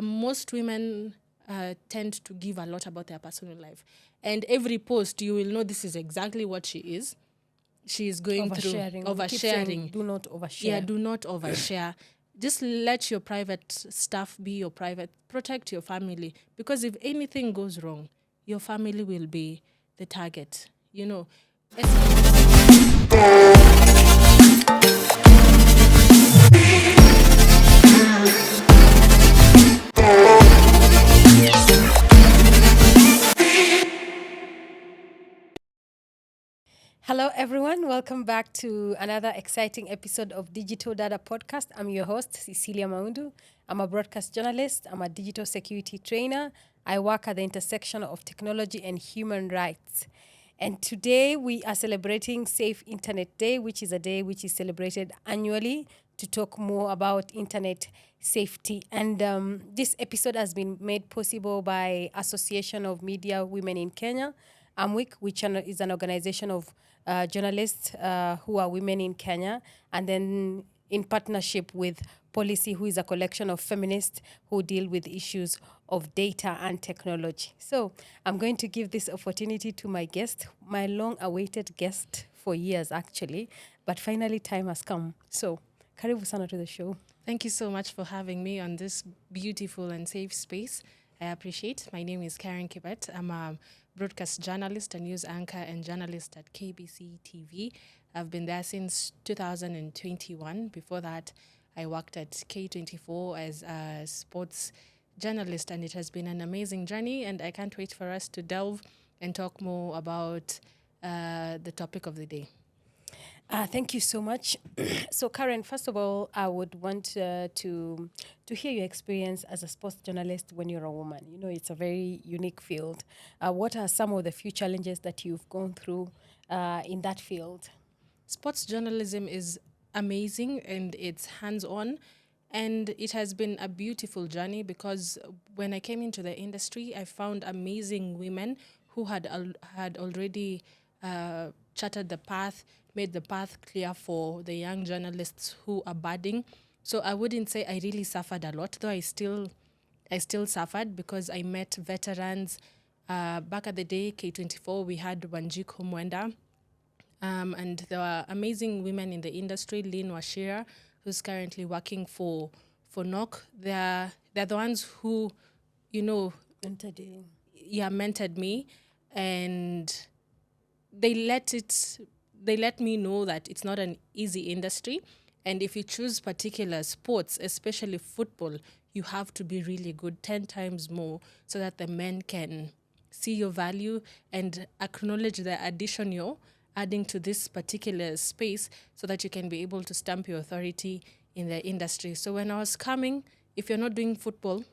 most women tend to give a lot about their personal life. And every post, you will know this is exactly what she is. She is going through Oversharing. We keep saying oversharing. do not overshare. Yeah, do not overshare. Just let your private stuff be your private. Protect your family. Because if anything goes wrong, your family will be the target. You know, Hello, everyone. Welcome back to another exciting episode of Digital Data Podcast. I'm your host, Cecilia Maundu. I'm a broadcast journalist. I'm a digital security trainer. I work at the intersection of technology and human rights. And today we are celebrating Safe Internet Day, which is a day which is celebrated annually to talk more about internet safety. And this episode has been made possible by Association of Media Women in Kenya, AMWIK, which is an organization of journalists who are women in Kenya, and then in partnership with POLLICY, who is a collection of feminists who deal with issues of data and technology. So I'm going to give this opportunity to my guest, my long-awaited guest for years, actually, but finally time has come. So karibu sana to the show. thank you so much for having me on this beautiful and safe space. I appreciate. My name is Caren Kibbett. I'm a broadcast journalist, a news anchor, and journalist at KBC TV. I've been there since 2021. Before that, I worked at K24 as a sports journalist, and it has been an amazing journey. And I can't wait for us to delve and talk more about the topic of the day. Thank you so much. So, Karen, first of all, I would want to hear your experience as a sports journalist when you're a woman. You know, it's a very unique field. What are some of the few challenges that you've gone through in that field? Sports journalism is amazing and it's hands-on, and it has been a beautiful journey because when I came into the industry, I found amazing women who had already charted the path, made the path clear for the young journalists who are budding. So I wouldn't say I really suffered a lot, though I still suffered because I met veterans. Back at the day, K24, we had Wanjiku Mwenda, and there are amazing women in the industry, Lynn Washira, who's currently working for NOC. They're the ones who, you know, mentored me, and they let me know that it's not an easy industry, and if you choose particular sports, especially football, you have to be really good 10 times more so that the men can see your value and acknowledge the addition you're adding to this particular space so that you can be able to stamp your authority in the industry. So when I was coming, if you're not doing football,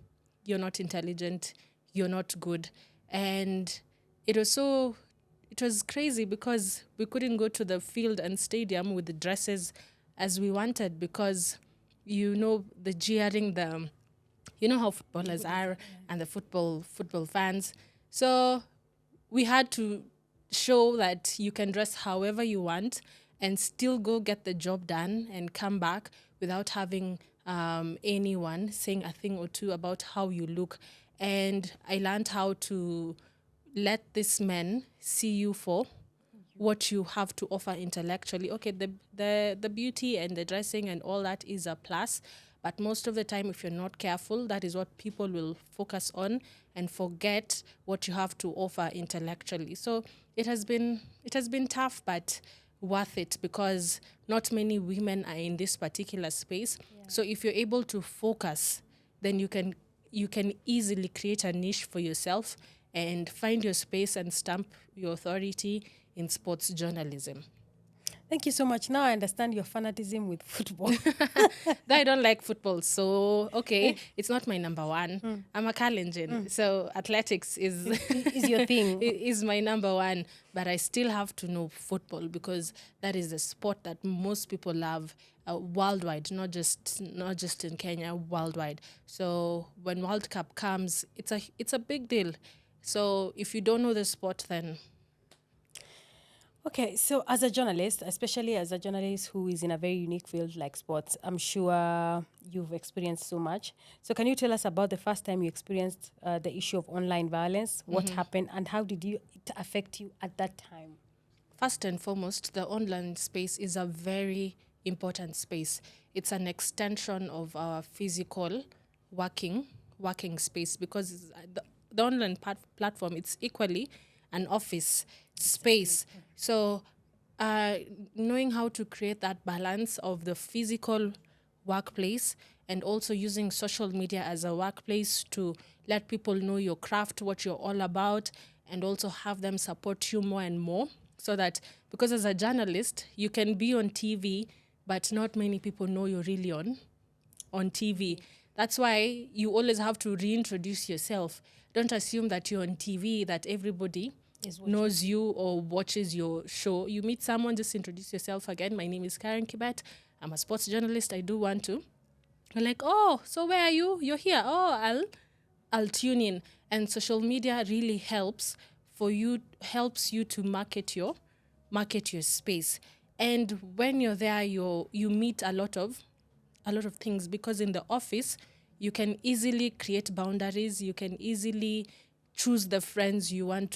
you're not intelligent, you're not good. And it was crazy because we couldn't go to the field and stadium with the dresses as we wanted because, the jeering, you know how footballers are and the football fans. So we had to show that you can dress however you want and still go get the job done and come back without having anyone saying a thing or two about how you look. And I learned how to let these men see you for what you have to offer intellectually. Okay, the beauty and the dressing and all that is a plus, but most of the time, if you're not careful, that is what people will focus on and forget what you have to offer intellectually. So it has been tough, but worth it because not many women are in this particular space. Yeah. So if you're able to focus, then you can easily create a niche for yourself and find your space and stamp your authority in sports journalism. Thank you so much. Now I understand your fanatism with football. I don't like football, so okay, it's not my number one. I'm a Kalenjin, so athletics is your thing. Is my number one, but I still have to know football because that is a sport that most people love worldwide, not just in Kenya, worldwide. So when World Cup comes, it's a big deal. So if you don't know the sport, then Okay, so as a journalist, especially as a journalist who is in a very unique field like sports, I'm sure you've experienced so much. So, can you tell us about the first time you experienced the issue of online violence? What happened, and how did it affect you at that time? First and foremost, the online space is a very important space. It's an extension of our physical working working space because the online platform, it's equally an office space. So uh, knowing how to create that balance of the physical workplace and also using social media as a workplace to let people know your craft, what you're all about, and also have them support you more and more. So that, because as a journalist, you can be on TV, but not many people know you're really on TV. That's why you always have to reintroduce yourself. Don't assume that you're on TV, that everybody knows you or watches your show. You meet someone, just introduce yourself again. My name is Caren Kibbett. I'm a sports journalist. I do want to. You're like, oh, so where are you? You're here. Oh, I'll tune in. And social media really helps you to market your space. And when you're there, you meet a lot of things, because in the office you can easily create boundaries. You can easily choose the friends you want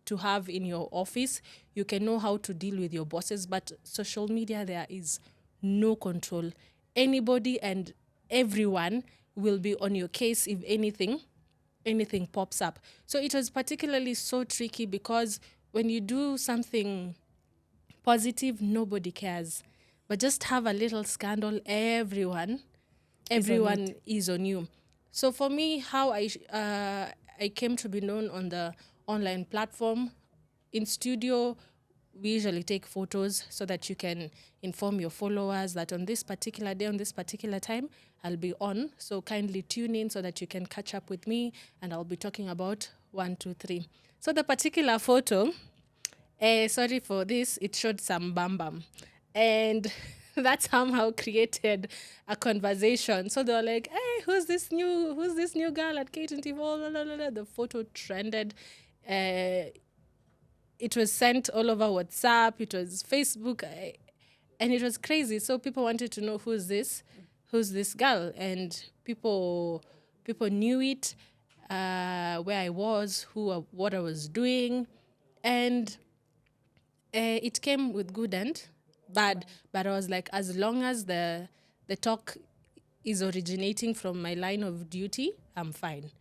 to have in your office. You can know how to deal with your bosses, but social media, there is no control. Anybody and everyone will be on your case if anything pops up. So it was particularly so tricky because when you do something positive, nobody cares. But just have a little scandal, everyone is on you. So for me, how I came to be known on the online platform, in studio, we usually take photos so that you can inform your followers that on this particular day, on this particular time, I'll be on. So kindly tune in so that you can catch up with me, and I'll be talking about 1, 2, 3. So the particular photo, sorry for this, it showed some bam bam. And that somehow created a conversation. So they were like, hey, who's this new girl at Kate and TV? The photo trended. It was sent all over WhatsApp, it was Facebook, and it was crazy. So people wanted to know who's this girl, and people knew it, where I was, what I was doing, and it came with good and bad. But I was like, as long as the talk is originating from my line of duty, I'm fine.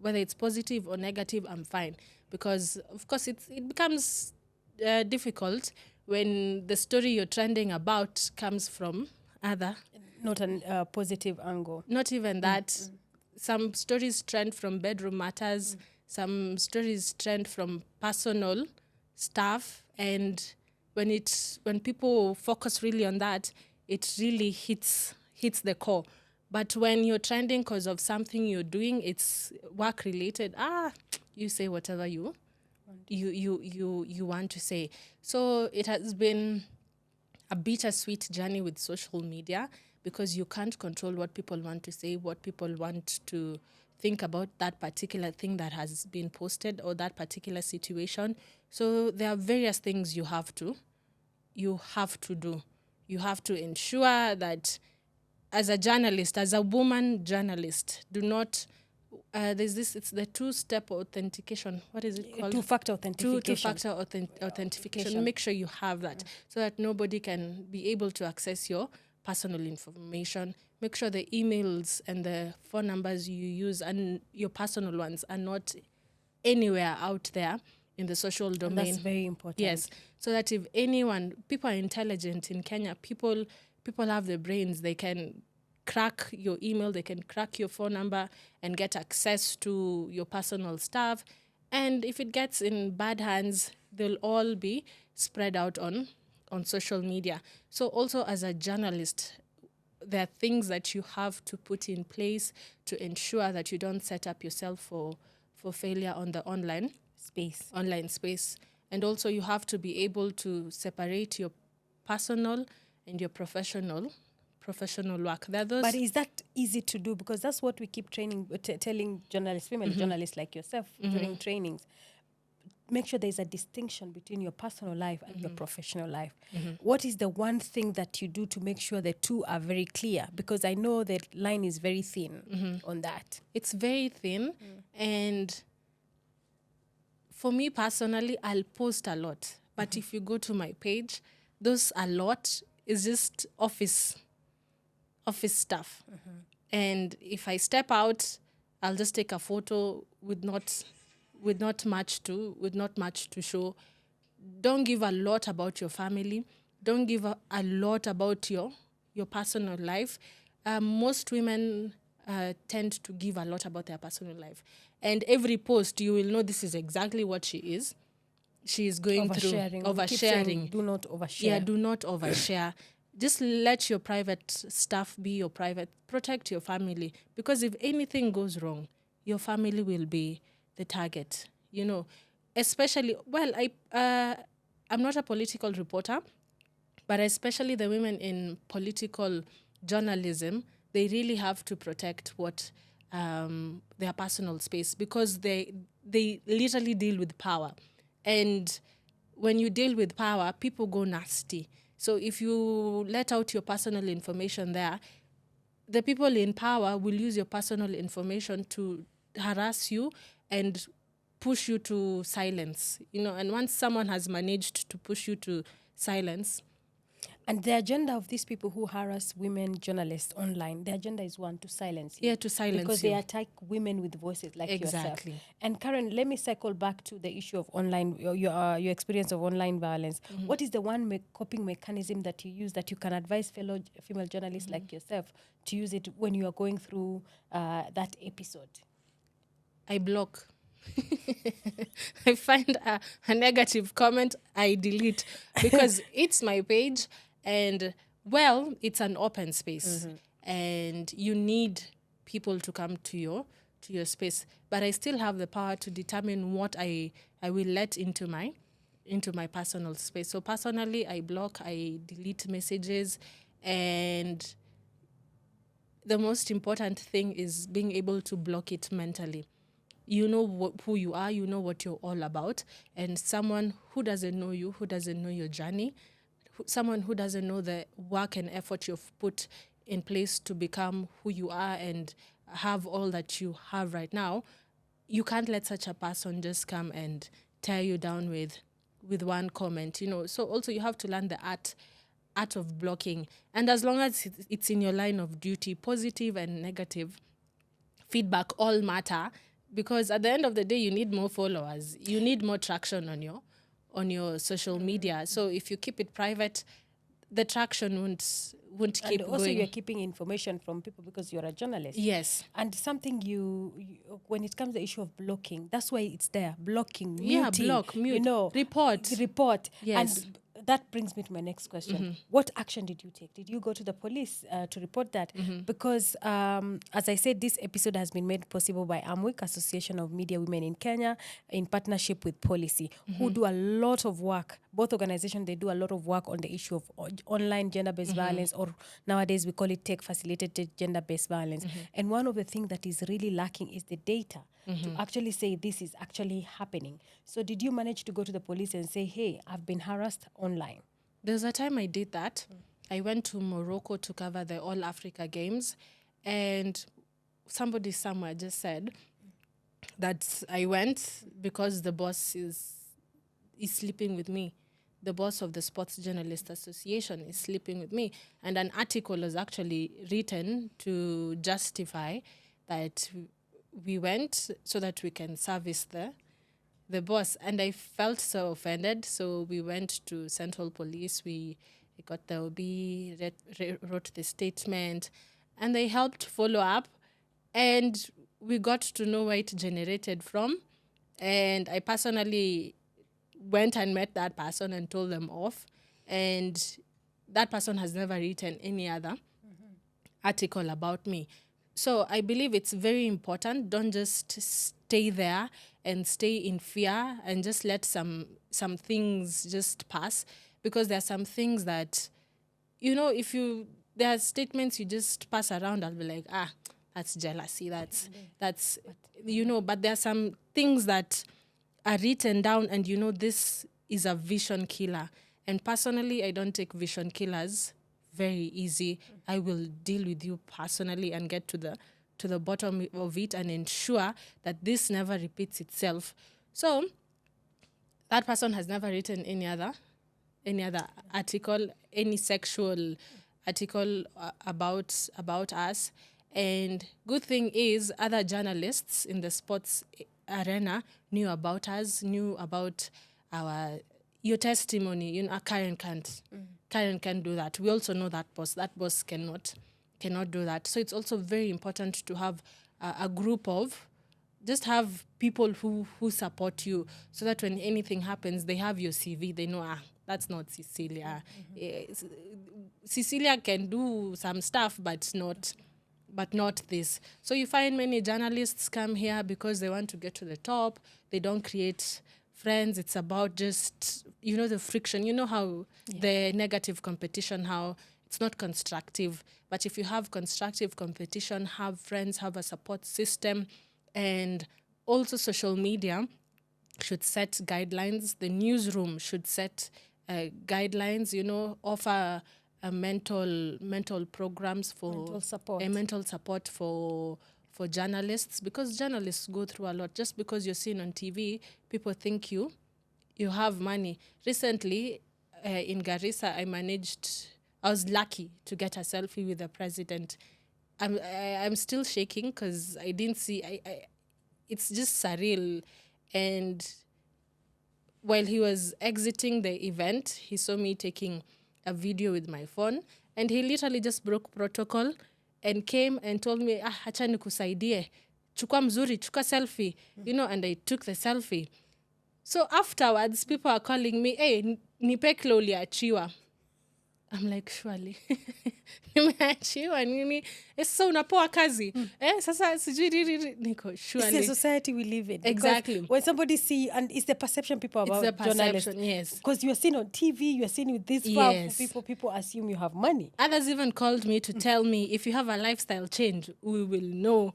Whether it's positive or negative, I'm fine. Because of course it becomes difficult when the story you're trending about comes from other. Not a positive angle. Not even that. Some stories trend from bedroom matters. Some stories trend from personal stuff, and when people focus really on that, it really hits the core. But when you're trending because of something you're doing, it's work related. You say whatever you want to say. So it has been a bittersweet journey with social media, because you can't control what people want to say, what people want to think about that particular thing that has been posted or that particular situation. So there are various things you have to do. You have to ensure that, as a journalist, as a woman journalist, do not there's this, it's the two-step authentication. What is it called? Two-factor authentication. Two-factor authentication. Make sure you have that, so that nobody can be able to access your personal information. Make sure the emails and the phone numbers you use and your personal ones are not anywhere out there in the social domain. And that's very important. Yes, so that if people are intelligent in Kenya. People have the brains. They can crack your email, they can crack your phone number and get access to your personal stuff. And if it gets in bad hands, they'll all be spread out on social media. So also, as a journalist, there are things that you have to put in place to ensure that you don't set up yourself for failure on the online space. And also, you have to be able to separate your personal and your professional work. But is that easy to do? Because that's what we keep telling journalists, female journalists like yourself, during trainings. make sure there's a distinction between your personal life and your professional life. What is the one thing that you do to make sure the two are very clear? Because I know the line is very thin on that. It's very thin. And for me personally, I'll post a lot. But if you go to my page, those a lot is just office stuff. And if I step out, I'll just take a photo with not much to show. Don't give a lot about your family. Don't give a lot about your personal life. Most women tend to give a lot about their personal life. And every post, you will know this is exactly what she is. She is going through We keep saying, do not overshare. Yeah, do not overshare. Just let your private stuff be your private. Protect your family. Because if anything goes wrong, your family will be the target. You know, especially, I'm not a political reporter, but especially the women in political journalism, they really have to protect what their personal space, because they literally deal with power. And when you deal with power, people go nasty. So if you let out your personal information there, the people in power will use your personal information to harass you and push you to silence. And once someone has managed to push you to silence, and the agenda of these people who harass women journalists online, the agenda is one, to silence you. Yeah, to silence because you. They attack women with voices like Exactly. yourself. And Caren, let me cycle back to the issue of online, your experience of online violence. What is the one coping mechanism that you use that you can advise fellow female journalists like yourself to use it when you are going through that episode? I block. I find a negative comment, I delete, because it's my page, and it's an open space, and you need people to come to your space. But I still have the power to determine what I will let into my personal space. So personally, I block, I delete messages, and the most important thing is being able to block it mentally. You know who you are, you know what you're all about. And someone who doesn't know you, who doesn't know your journey, someone who doesn't know the work and effort you've put in place to become who you are and have all that you have right now, you can't let such a person just come and tear you down with one comment. So also you have to learn the art of blocking. And as long as it's in your line of duty, positive and negative feedback all matter, because at the end of the day, you need more followers. You need more traction on your social media. So if you keep it private, the traction won't keep going. And also you're keeping information from people because you're a journalist. Yes. And something you when it comes to the issue of blocking, that's why it's there. Blocking, muting. Yeah, block, mute, report. Yes. And that brings me to my next question. What action did you take? Did you go to the police to report that? Because, as I said, this episode has been made possible by AMWIK, Association of Media Women in Kenya, in partnership with POLLICY, who do a lot of work. Both organizations, they do a lot of work on the issue of online gender-based violence, or nowadays we call it tech-facilitated gender-based violence. And one of the things that is really lacking is the data to actually say this is actually happening. So did you manage to go to the police and say, hey, I've been harassed online? There's a time I did that. I went to Morocco to cover the All Africa Games, and somebody somewhere just said that I went because the boss is sleeping with me. The boss of the Sports Journalist Association is sleeping with me. And an article was actually written to justify that we went so that we can service the boss. And I felt so offended. So we went to Central Police. We got the OB, wrote the statement, and they helped follow up. And we got to know where it generated from. And I personally went and met that person and told them off. And that person has never written any other article about me. So I believe it's very important. Don't just stay there and stay in fear and just let some things just pass, because there are some things that, there are statements you just pass around. I'll be like, that's jealousy. That's but there are some things that are written down, and you know this is a vision killer. And personally, I don't take vision killers very easy. I will deal with you personally and get to the bottom of it and ensure that this never repeats itself. So that person has never written any other article, any sexual article about us. And good thing is, other journalists in the sports arena knew about us, knew about your testimony. You know, Caren can't. Caren can do that. We also know that boss. That boss cannot do that. So it's also very important to have a group of, just have people who support you, so that when anything happens, they have your CV. They know, that's not Cecilia. Cecilia can do some stuff, but not this. So you find many journalists come here because they want to get to the top. They don't create friends. It's about just, the friction. You know how the negative competition, how it's not constructive. But if you have constructive competition, have friends, have a support system, and also social media should set guidelines. The newsroom should set guidelines, offer a mental programs for mental support for journalists, because journalists go through a lot. Just because you're seen on TV, people think you have money. Recently, in Garissa, I was lucky to get a selfie with the president. I'm still shaking because I didn't see. It's just surreal. And while he was exiting the event, he saw me taking a video with my phone, and he literally just broke protocol and came and told me, acha nikusaidie, chukua mzuri, chukua selfie, and I took the selfie. So afterwards, people are calling me, hey, nipe kile uliachiwa. I'm like, surely nimeachiwa nini? Sasa unapoa kazi. Sasa sijui niko surely. It's the society we live in. Exactly. When somebody see, and it's the perception people about journalists. Yes. Because you are seen on TV, you are seen with these powerful people assume you have money. Others even called me to tell me, if you have a lifestyle change, we will know.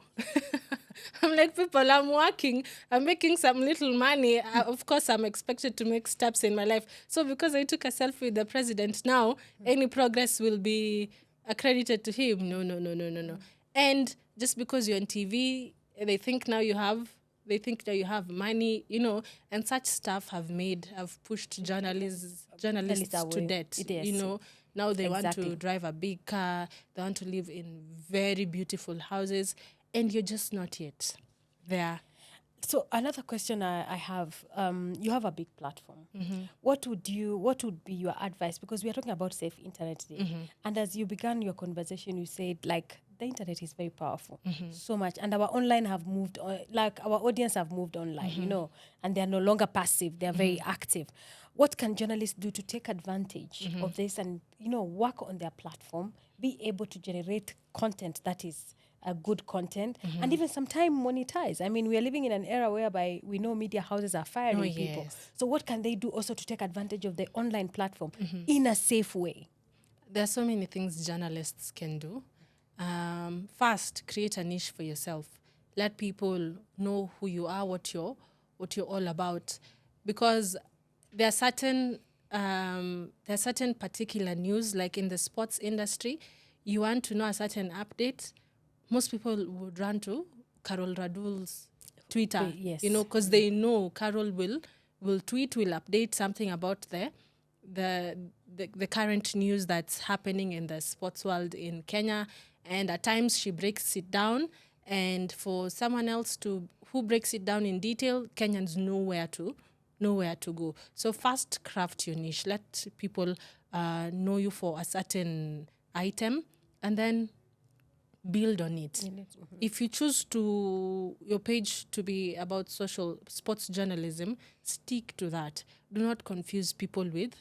I'm like, people, I'm working, I'm making some little money. Of course, I'm expected to make steps in my life. So because I took a selfie with the president, now any progress will be accredited to him. No. And just because you're on TV, they think now you have money, and such stuff have pushed journalists to death. Now they want to drive a big car, they want to live in very beautiful houses, and you're just not yet there. So another question I have, you have a big platform. What would be your advice? Because we are talking about safe internet today. And as you began your conversation, you said, like, the internet is very powerful, so much. And our online have moved on, like our audience have moved online, and they are no longer passive, they are very active. What can journalists do to take advantage of this and, work on their platform, be able to generate content that is a good content, and even sometimes monetize? I mean, we are living in an era whereby we know media houses are firing people. So what can they do also to take advantage of the online platform in a safe way? There are so many things journalists can do. First, create a niche for yourself. Let people know who you are, what you're all about, because there are certain particular news, like in the sports industry. You want to know a certain update, most people would run to Carol Radul's Twitter, because they know Carol will tweet, will update something about the current news that's happening in the sports world in Kenya. And at times she breaks it down, and for someone else who breaks it down in detail, Kenyans know where to go. So first, craft your niche. Let people know you for a certain item, and then build on it. If you choose your page to be about social sports journalism, stick to that. Do not confuse people with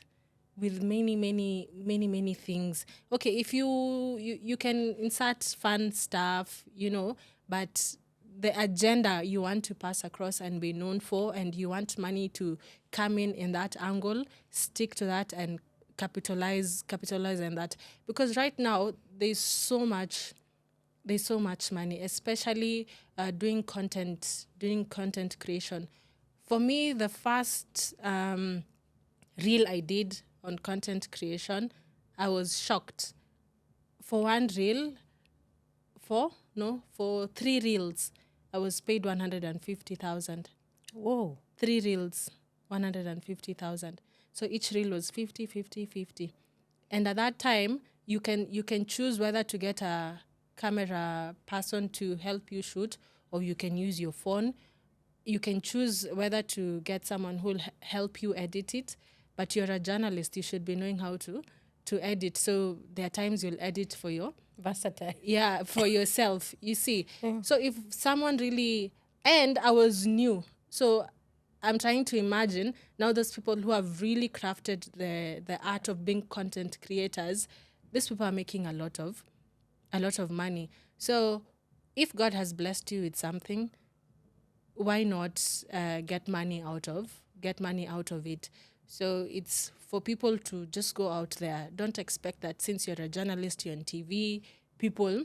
many things. Okay, if you can insert fun stuff, but the agenda you want to pass across and be known for, and you want money to come in that angle, stick to that and capitalize on that. Because right now there's so much money, especially doing content creation. For me, the first reel I did on content creation, I was shocked. For one reel, for 3 reels, I was paid 150,000. Whoa. 3 reels, 150,000. So each reel was 50, 50, 50. And at that time, you can choose whether to get a camera person to help you shoot, or you can use your phone. You can choose whether to get someone who will help you edit it. But you're a journalist, you should be knowing how to edit. So there are times you'll edit for your Versatile. yeah, for yourself, you see. So if someone really, and I was new, so I'm trying to imagine now those people who have really crafted the art of being content creators. These people are making a lot of money. So if God has blessed you with something, why not get money out of it? So it's for people to just go out there. Don't expect that since you're a journalist, you're on TV, people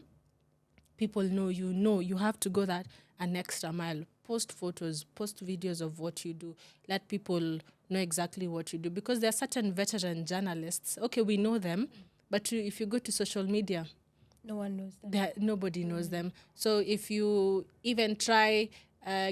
know you have to go that an extra mile. Post photos, post videos of what you do. Let people know exactly what you do, because there are certain veteran journalists. Okay, we know them, but if you go to social media, No one knows that. nobody knows them. So if you even try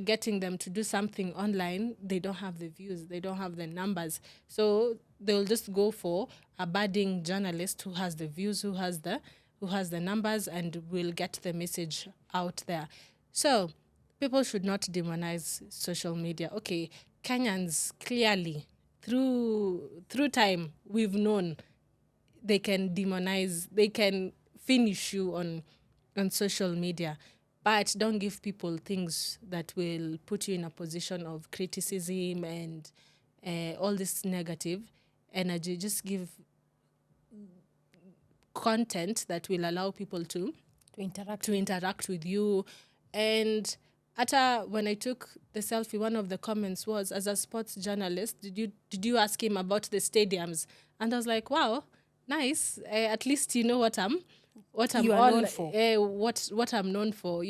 getting them to do something online, they don't have the views, they don't have the numbers. So they'll just go for a budding journalist who has the views, who has the numbers, and will get the message out there. So people should not demonize social media. Okay, Kenyans clearly through time we've known they can demonize, they can finish you on social media. But don't give people things that will put you in a position of criticism and all this negative energy. Just give content that will allow people to interact with you. And when I took the selfie, one of the comments was, as a sports journalist, did you ask him about the stadiums? And I was like, wow, nice. At least you know what I'm You are known for. what I'm known for,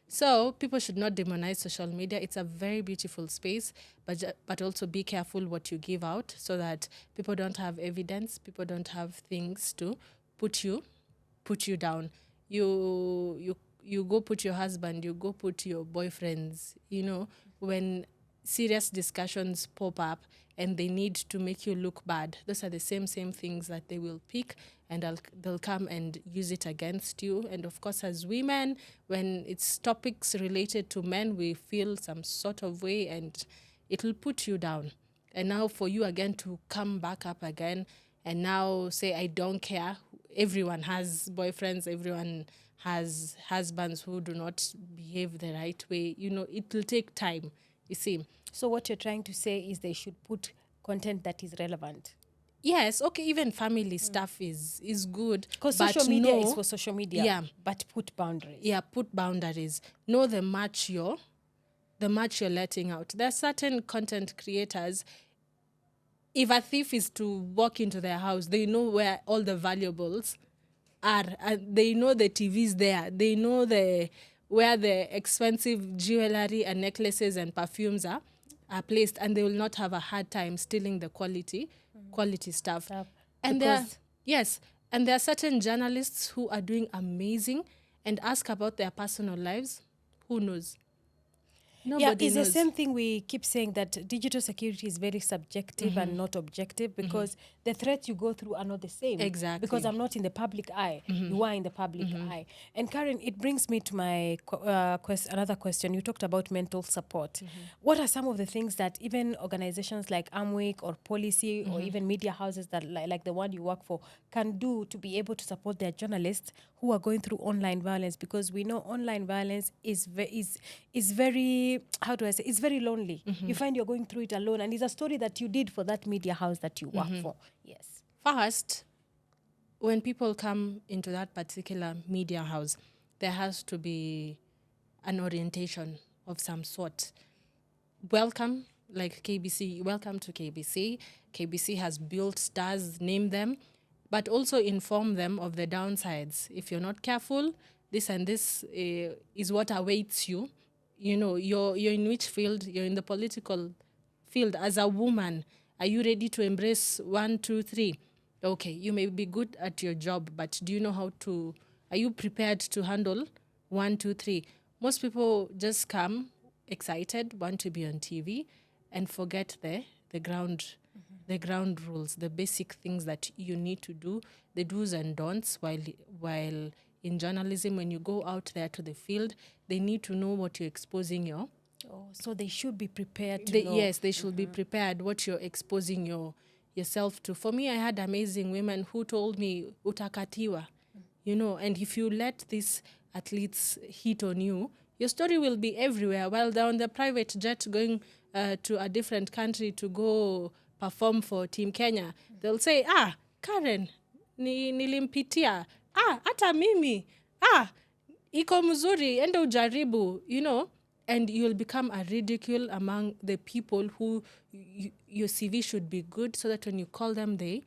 So people should not demonize social media. It's a very beautiful space, but also be careful what you give out, so that people don't have evidence, people don't have things to put you down. You go put your husband, you go put your boyfriends, when serious discussions pop up and they need to make you look bad, those are the same things that they will pick, and they'll come and use it against you. And of course, as women, when it's topics related to men, we feel some sort of way, and it'll put you down. And now for you again to come back up again and now say, I don't care. Everyone has boyfriends, everyone has husbands who do not behave the right way. It will take time, you see. So what you're trying to say is they should put content that is relevant. Yes, okay, even family stuff is good. Because social media is for social media. Yeah. But put boundaries. Yeah, put boundaries. Know the match you're letting out. There are certain content creators, if a thief is to walk into their house, they know where all the valuables are. And they know the TV's there. They know where the expensive jewelry and necklaces and perfumes are placed, and they will not have a hard time stealing the quality stuff. And there are certain journalists who are doing amazing, and ask about their personal lives. Who knows? Nobody it's knows. the same thing we keep saying, that digital security is very subjective and not objective, because the threats you go through are not the same. Exactly. Because I'm not in the public eye. You are in the public eye. And Caren, it brings me to my another question. You talked about mental support. What are some of the things that even organizations like AMWIK or POLLICY or even media houses that like the one you work for can do to be able to support their journalists who are going through online violence? Because we know online violence is very, how do I say, it's very lonely. You find you're going through it alone, and it's a story that you did for that media house that you work for. Yes. First, when people come into that particular media house, there has to be an orientation of some sort. Welcome, like KBC, welcome to KBC. KBC has built stars, name them, but also inform them of the downsides. If you're not careful, this and this is what awaits you you're in which field, you're in the political field as a woman. Are you ready to embrace 1, 2, 3? Okay, you may be good at your job, but do you know are you prepared to handle 1, 2, 3? Most people just come excited, want to be on TV, and forget the ground the ground rules, the basic things that you need to do, the do's and don'ts. While in journalism, when you go out there to the field, they need to know what you're exposing So they should be prepared to know. Yes, they should be prepared what you're exposing yourself to. For me, I had amazing women who told me utakatiwa, and if you let these athletes hit on you, your story will be everywhere. While they're on the private jet going to a different country to go perform for Team Kenya, they'll say, Caren, nilimpitia. Hata mimi. Iko mzuri, enda ujaribu, and you'll become a ridicule among the people who your CV should be good, so that when you call them, they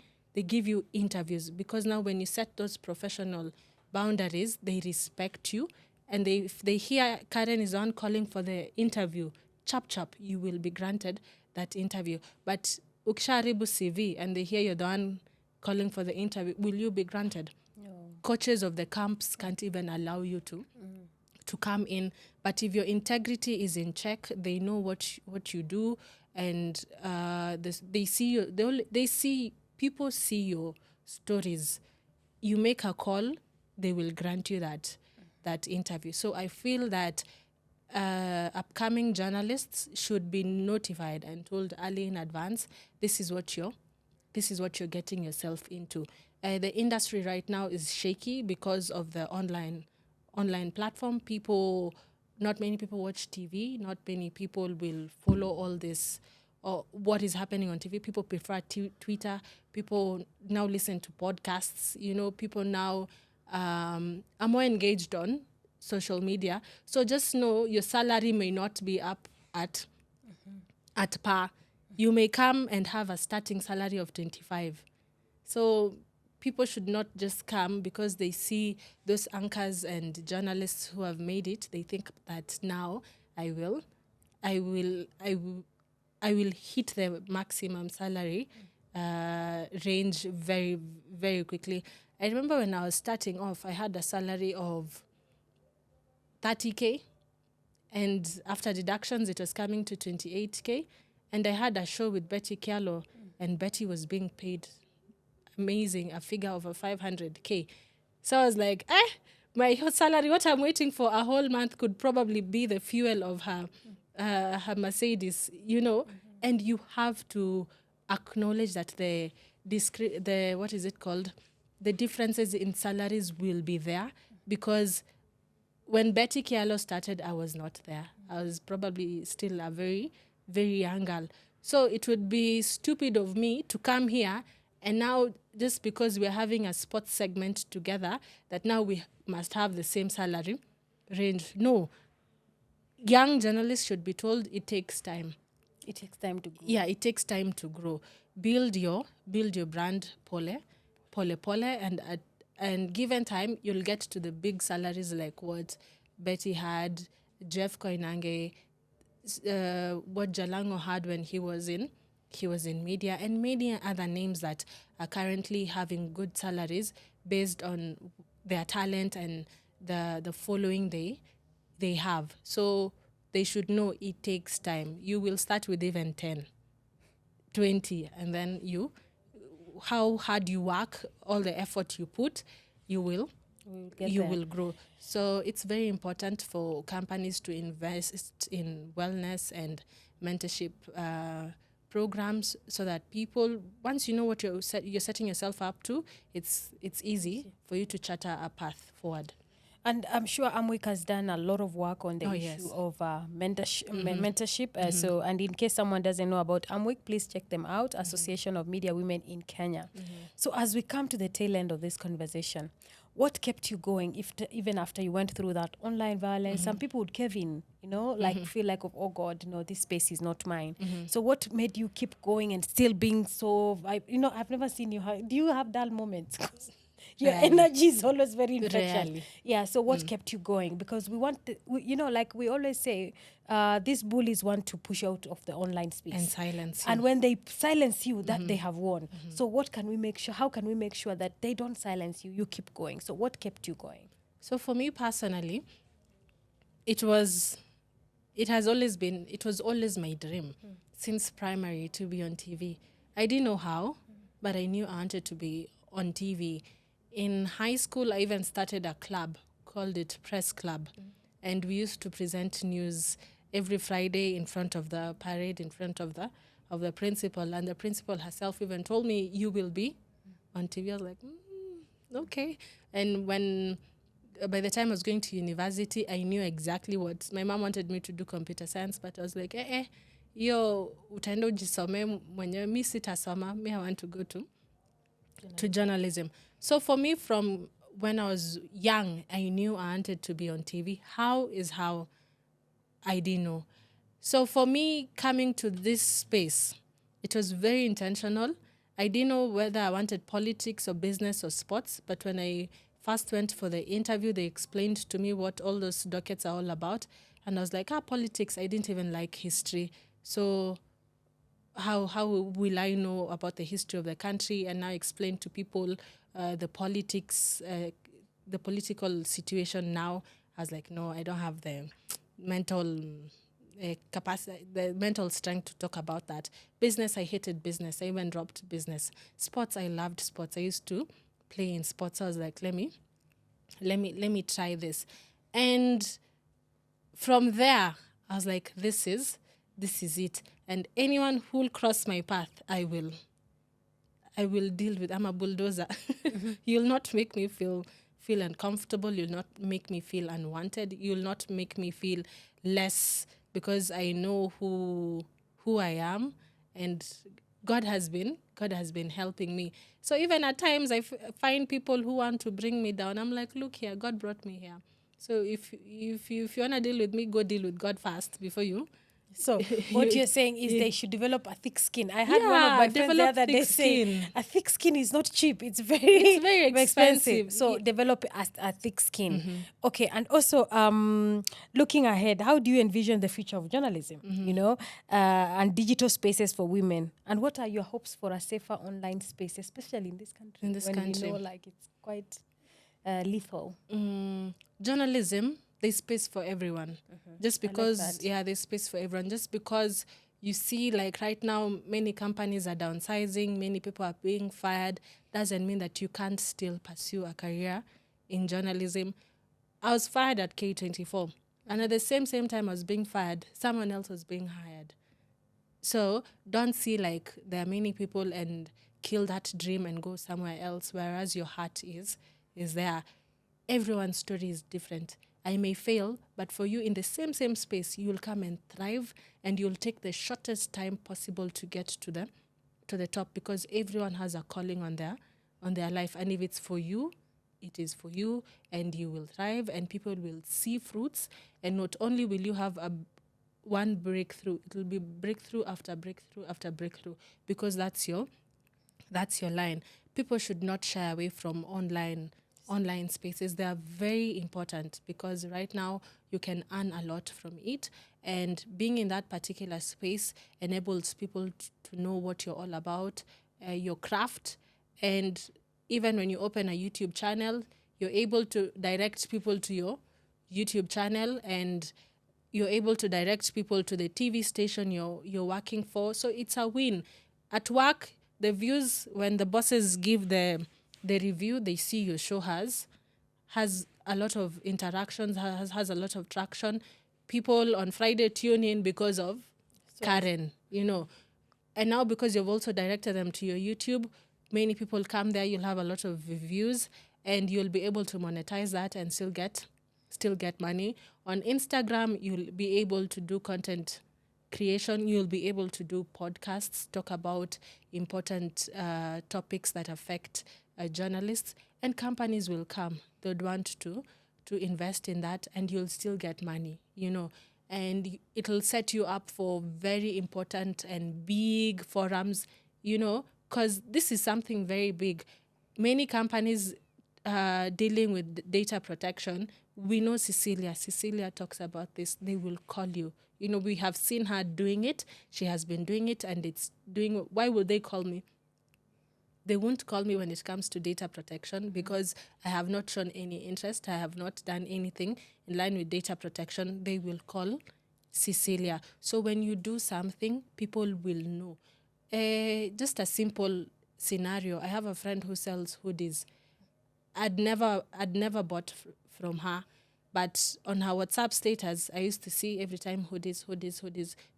give you interviews. Because now when you set those professional boundaries, they respect you. And if they hear Caren is on calling for the interview, chap, you will be granted that interview. But ukisharibu CV and they hear you're the one calling for the interview, will you be granted? No. Coaches of the camps can't even allow you to come in. But if your integrity is in check, they know what you do, and they see you. People see your stories. You make a call, they will grant you that interview. So I feel that upcoming journalists should be notified and told early in advance, this is what you're getting yourself into. The industry right now is shaky because of the online platform. Not many people watch TV. Not many people will follow all this or what is happening on TV. People prefer Twitter. People now listen to podcasts. People now are more engaged on social media. So just know your salary may not be up at par. You may come and have a starting salary of 25. So people should not just come because they see those anchors and journalists who have made it. They think that now I will hit the maximum salary range very, very quickly. I remember when I was starting off, I had a salary of 30K, and after deductions, it was coming to 28K. And I had a show with Betty Kialo, and Betty was being paid amazing, a figure of 500K. So I was like, my whole salary, what I'm waiting for a whole month could probably be the fuel of her Mercedes, and you have to acknowledge that the what is it called? The differences in salaries will be there, because when Betty Kialo started, I was not there. I was probably still a very, very young girl. So it would be stupid of me to come here and now, just because we're having a sports segment together, that now we must have the same salary range. No. Young journalists should be told it takes time. It takes time to grow. Yeah, it takes time to grow. Build your brand, pole, and given time, you'll get to the big salaries like what Betty had, Jeff Koinange, what Jalango had when he was in media, and many other names that are currently having good salaries based on their talent and the following they have. So they should know it takes time. You will start with even 10, 20, and then how hard you work, all the effort you put, you will grow. So it's very important for companies to invest in wellness and mentorship programs, so that people, once you know what you're setting yourself up to, it's easy for you to charter a path forward. And I'm sure AMWIK has done a lot of work on the issue of mentorship. So, and in case someone doesn't know about AMWIK, please check them out, Association of Media Women in Kenya. So as we come to the tail end of this conversation, what kept you going even after you went through that online violence? Some people would cave in, feel like, oh God, this space is not mine. So what made you keep going and still being so, I've never seen you, do you have dull moments? Your Rarely. energy is always very infectious. Rarely. Yeah. So what kept you going? Because we want, like we always say, these bullies want to push out of the online space And silence you. And when they silence you, that they have won. So what can we make sure? How can we make sure that they don't silence you? You keep going. So what kept you going? So for me personally, it was always my dream since primary to be on TV. I didn't know how, but I knew I wanted to be on TV. In high school, I even started a club, called it Press Club. And we used to present news every Friday in front of the parade, in front of the principal. And the principal herself even told me, you will be on TV. I was like, okay. And by the time I was going to university, I knew exactly what my mom wanted me to do, computer science, but I was like, yo, utaenda ujisome mwenyewe, mi sitasoma, me I want to go to journalism. So for me, from when I was young, I knew I wanted to be on TV. How I didn't know. So for me, coming to this space, it was very intentional. I didn't know whether I wanted politics or business or sports, but when I first went for the interview, they explained to me what all those dockets are all about. And I was like, politics, I didn't even like history. So how will I know about the history of the country? And now explain to people the politics, the political situation now. I was like, no, I don't have the mental capacity, the mental strength to talk about that. Business, I hated business. I even dropped business. Sports, I loved sports. I used to play in sports. I was like, let me try this. And from there, I was like, this is it. And anyone who will cross my path, I will deal with. I'm a bulldozer. You'll not make me feel uncomfortable. You'll not make me feel unwanted. You'll not make me feel less, because I know who I am, and God has been helping me. So even at times I find people who want to bring me down. I'm like, look here, God brought me here. So if you want to deal with me, go deal with God first before you. So what you're saying is they should develop a thick skin. I had one of my friends the other day say a thick skin is not cheap. It's very expensive. So develop a thick skin. Okay. And also looking ahead, how do you envision the future of journalism, and digital spaces for women? And what are your hopes for a safer online space, especially in this country? In this country. We know like it's quite lethal. Journalism, there's space for everyone. Just because, there's space for everyone. Just because you see, like right now, many companies are downsizing, many people are being fired, doesn't mean that you can't still pursue a career in journalism. I was fired at K24, and at the same time I was being fired, someone else was being hired. So don't see like there are many people and kill that dream and go somewhere else, whereas your heart is there. Everyone's story is different. I may fail, but for you in the same space, you'll come and thrive, and you'll take the shortest time possible to get to the top, because everyone has a calling on their life. And if it's for you, it is for you, and you will thrive, and people will see fruits. And not only will you have one breakthrough, it will be breakthrough after breakthrough after breakthrough, because that's your line. People should not shy away from online spaces. They are very important, because right now you can earn a lot from it, and being in that particular space enables people to know what you're all about, your craft. And even when you open a YouTube channel, you're able to direct people to your YouTube channel, and you're able to direct people to the TV station you're working for. So it's a win. At work, the views, when the bosses give the review, they see your show has a lot of interactions, has a lot of traction. People on Friday tune in because of Caren, And now because you've also directed them to your YouTube, many people come there, you'll have a lot of views, and you'll be able to monetize that and still get money. On Instagram, you'll be able to do content creation. You'll be able to do podcasts, talk about important topics that affect journalists, and companies will come. They'd want to invest in that, and you'll still get money, and it'll set you up for very important and big forums, because this is something very big. Many companies dealing with data protection, we know Cecilia. Cecilia talks about this. They will call you. We have seen her doing it. She has been doing it, and it's doing. Why would they call me? They won't call me when it comes to data protection because I have not shown any interest. I have not done anything in line with data protection. They will call Cecilia. So when you do something, people will know. Just a simple scenario. I have a friend who sells hoodies. I'd never bought from her, but on her WhatsApp status, I used to see every time hoodies,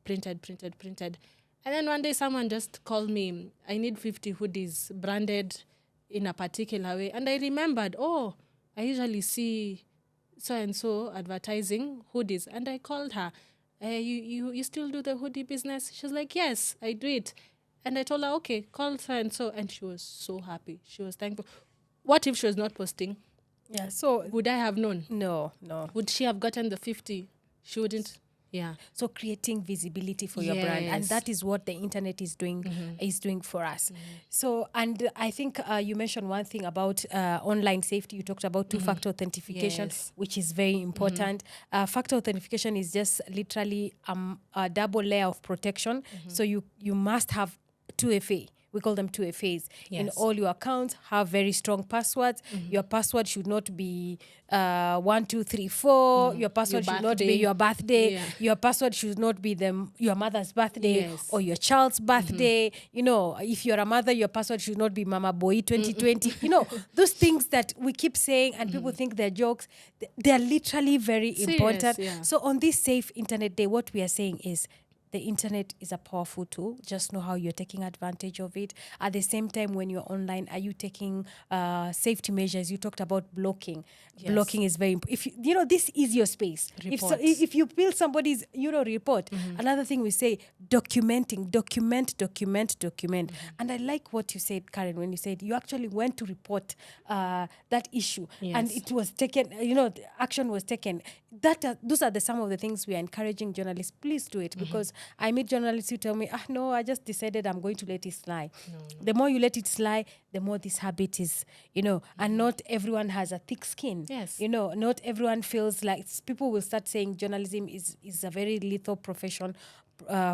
printed. And then one day someone just called me, I need 50 hoodies branded in a particular way. And I remembered, I usually see so-and-so advertising hoodies. And I called her, you still do the hoodie business? She was like, yes, I do it. And I told her, okay, call so-and-so. And she was so happy. She was thankful. What if she was not posting? Yeah. So Would I have known? no. Would she have gotten the 50? She wouldn't. Yeah. So creating visibility for your brand, and Yes. that is what the internet is doing for us. So, and I think you mentioned one thing about online safety. You talked about two-factor authentication, Yes. which is very important. Factor authentication is just literally a double layer of protection. So you must have 2FA. We call them 2FAs. In Yes. all your accounts, have very strong passwords. Your password should not be 1234. Your password should not be birthday. your birthday. Yeah. Your password should not be your mother's birthday Yes. or your child's birthday. If you're a mother, your password should not be Mama Boy 2020. Those things that we keep saying and people think they're jokes, they're literally very Serious, important. yeah. So on this Safe Internet Day, what we are saying is the internet is a powerful tool. Just know how you're taking advantage of it. At the same time, when you're online, are you taking safety measures? You talked about blocking. Yes. Blocking is very important. If this is your space. Report. If you feel somebody's report. Another thing we say, documenting, document. And I like what you said, Karen, when you said you actually went to report that issue, and Yes. it was taken. The action was taken. Those are some of the things we are encouraging journalists. Please do it, because I meet journalists who tell me, no, I just decided I'm going to let it slide. The more you let it slide, the more this habit is, and not everyone has a thick skin. Yes. Not everyone feels like, people will start saying journalism is a very lethal profession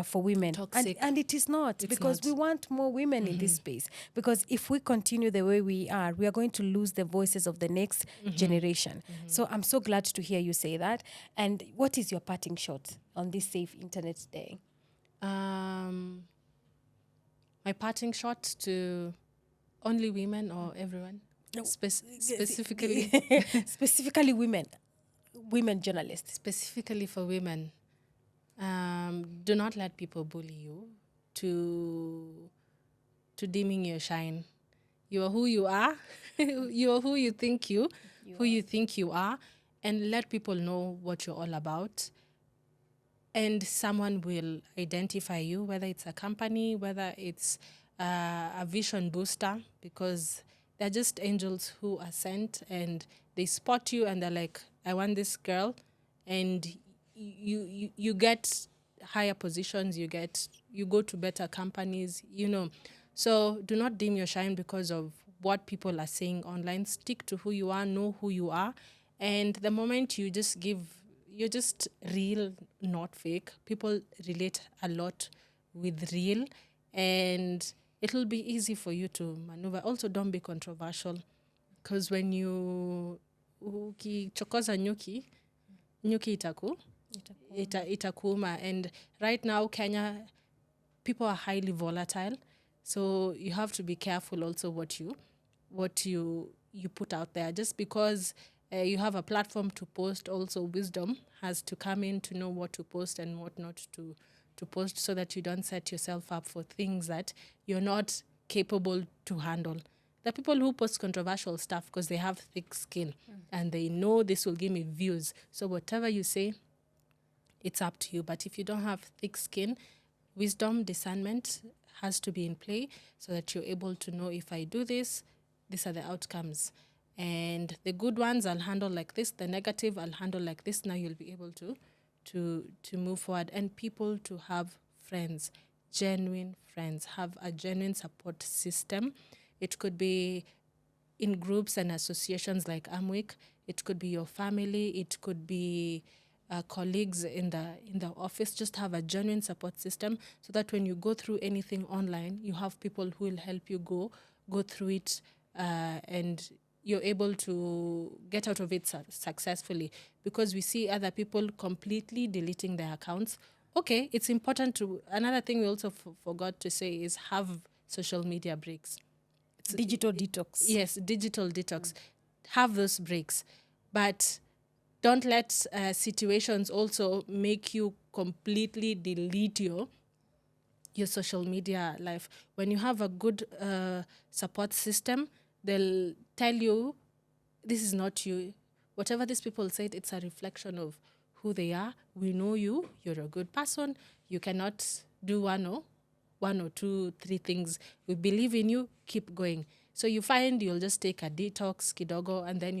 for women. Toxic. And it is not, because we want more women in this space. Because if we continue the way we are going to lose the voices of the next generation. So I'm so glad to hear you say that. And what is your parting shot on this Safe Internet Day? My parting shot to only women or everyone? Specifically. Specifically women journalists. Specifically for women. Do not let people bully you to dimming your shine. You are who you are. You are who you think you think you are, and let people know what you're all about. And someone will identify you, whether it's a company, whether it's a vision booster, because they're just angels who are sent and they spot you and they're like, I want this girl. And you get higher positions, you go to better companies, So do not dim your shine because of what people are saying online. Stick to who you are, know who you are. And the moment you're just real, not fake. People relate a lot with real, and it'll be easy for you to maneuver. Also, don't be controversial, because when you ukichokoza nyuki itakuuma. And right now, Kenya, people are highly volatile, so you have to be careful also what you put out there. Just because you have a platform to post, also wisdom has to come in to know what to post and what not to post, so that you don't set yourself up for things that you're not capable to handle. The people who post controversial stuff because they have thick skin and they know this will give me views. So whatever you say, it's up to you. But if you don't have thick skin, wisdom, discernment has to be in play, so that you're able to know, if I do this, these are the outcomes. And the good ones I'll handle like this, the negative I'll handle like this. Now you'll be able to move forward. And people to have friends, genuine friends, have a genuine support system. It could be in groups and associations like AMWIK. It could be your family. It could be colleagues in the office. Just have a genuine support system so that when you go through anything online, you have people who will help you go through it, and you're able to get out of it successfully. Because we see other people completely deleting their accounts. Okay, it's important to. Another thing we also forgot to say is have social media breaks. Digital detox. Yes, digital detox. Have those breaks, but don't let situations also make you completely delete your social media life. When you have a good support system, they'll tell you, this is not you. Whatever these people said, it's a reflection of who they are. We know you. You're a good person. You cannot do one or two, three things. We believe in you. Keep going. So you find you'll just take a detox, kidogo, and then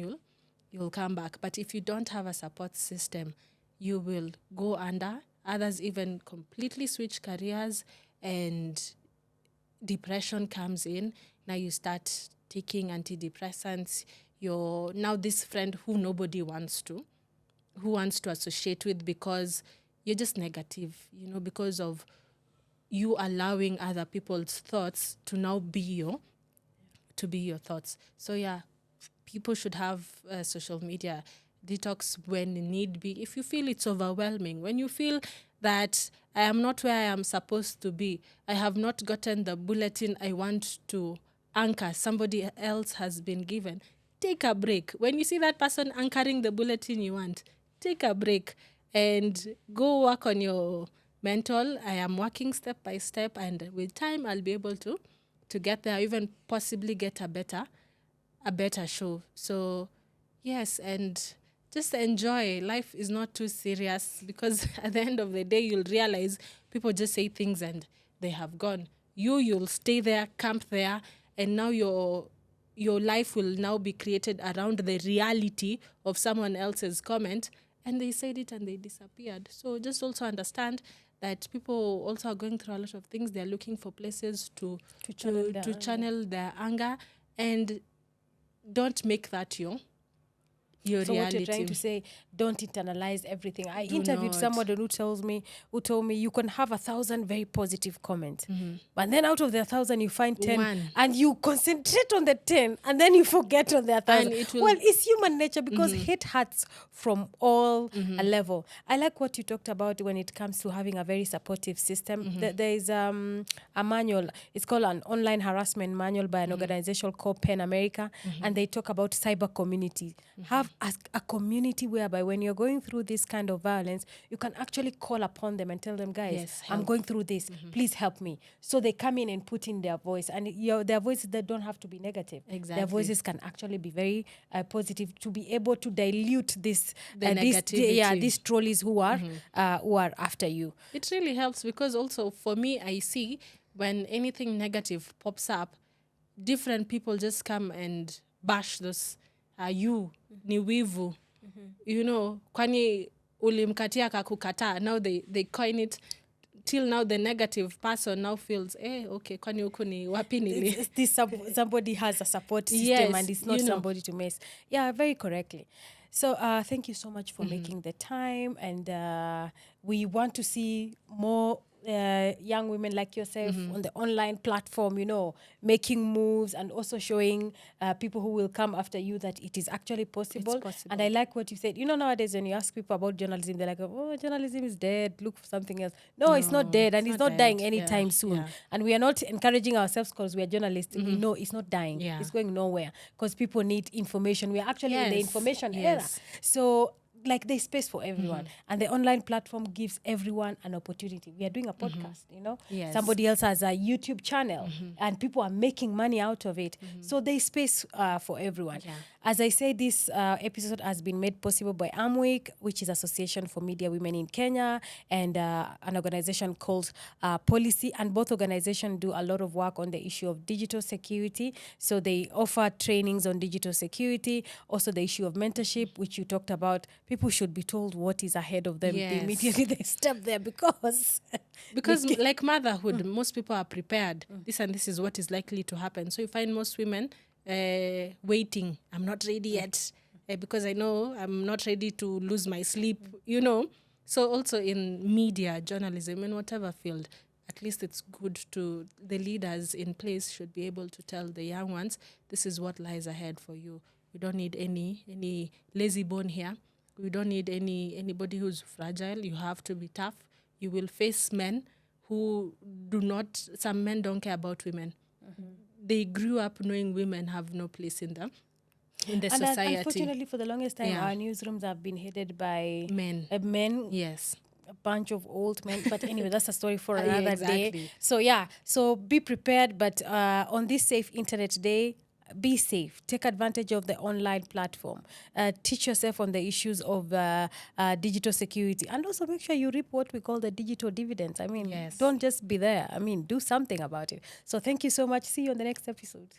you'll come back. But if you don't have a support system, you will go under. Others even completely switch careers, and depression comes in. Now you start taking antidepressants. You're now this friend who nobody wants to associate with, because you're just negative, because of you allowing other people's thoughts to now be your thoughts. So yeah, people should have social media detox when need be. If you feel it's overwhelming, when you feel that I am not where I am supposed to be, I have not gotten the bulletin I want to anchor, somebody else has been given, take a break. When you see that person anchoring the bulletin you want, take a break and go work on your mental. I am working step by step, and with time I'll be able to get there, even possibly get a better show. So yes, and just enjoy. Life is not too serious, because at the end of the day, you'll realize people just say things and they have gone. You'll stay there, camp there, and now your life will now be created around the reality of someone else's comment, and they said it and they disappeared. So just also understand that people also are going through a lot of things. They're looking for places to channel their anger, and don't make that your So reality. what you're trying to say, don't internalize everything. I Do interviewed not. someone who told me you can have 1,000 very positive comments, but then out of the 1,000 you find 10, One. and you concentrate on the 10, and then you forget on the 1,000. And it will- Well, it's human nature, because hate hurts from all a level. I like what you talked about when it comes to having a very supportive system. There is a manual. It's called an online harassment manual by an organization called PEN America, and they talk about cyber community. Have a community whereby when you're going through this kind of violence, you can actually call upon them and tell them, guys, Yes, I'm help. going through this. Please help me. So they come in and put in their voice, and their voices, they don't have to be negative. Exactly. Their voices can actually be very positive, to be able to dilute this negativity. these trolleys who are after you. It really helps, because also for me, I see when anything negative pops up, different people just come and bash those you ni wivu, kwani ulimkatia kakukataa. Now they coin it till now. The negative person now feels okay, kwani huku ni wapi nili. Somebody has a support system, Yes, and it's not somebody to mess. Yeah, very correctly. So thank you so much for making the time, and we want to see more young women like yourself on the online platform, making moves, and also showing people who will come after you that it is actually possible. It's possible. And I like what you said. Nowadays when you ask people about journalism, they're like, oh, journalism is dead, look for something else. No, it's not dead, and it's not dying anytime soon. Yeah. And we are not encouraging ourselves because we are journalists. We know it's not dying. Yeah. It's going nowhere, because people need information. We are actually in the Yes. information era. Yes. So there's space for everyone, and the online platform gives everyone an opportunity. We are doing a podcast, Yes. somebody else has a YouTube channel, and people are making money out of it. So there's space for everyone. Yeah. As I say, this episode has been made possible by AMWIK, which is Association for Media Women in Kenya, and an organization called POLLICY. And both organizations do a lot of work on the issue of digital security. So they offer trainings on digital security, also the issue of mentorship, which you talked about. People should be told what is ahead of them. Yes. Immediately they step there, because like motherhood, most people are prepared. This and this is what is likely to happen. So you find most women waiting. I'm not ready yet because I know I'm not ready to lose my sleep, So also in media, journalism, in whatever field, at least it's good to, the leaders in place should be able to tell the young ones, this is what lies ahead for you. We don't need any lazy bone here. We don't need anybody who's fragile. You have to be tough. You will face men who some men don't care about women. They grew up knowing women have no place in the society. Unfortunately, for the longest time, our newsrooms have been headed by men. Yes. A bunch of old men. But anyway, that's a story for another exactly. day. So be prepared. But on this Safe Internet Day, be safe. Take advantage of the online platform. Teach yourself on the issues of digital security. And also make sure you reap what we call the digital dividends. I mean, don't just be there. I mean, do something about it. So thank you so much. See you on the next episode.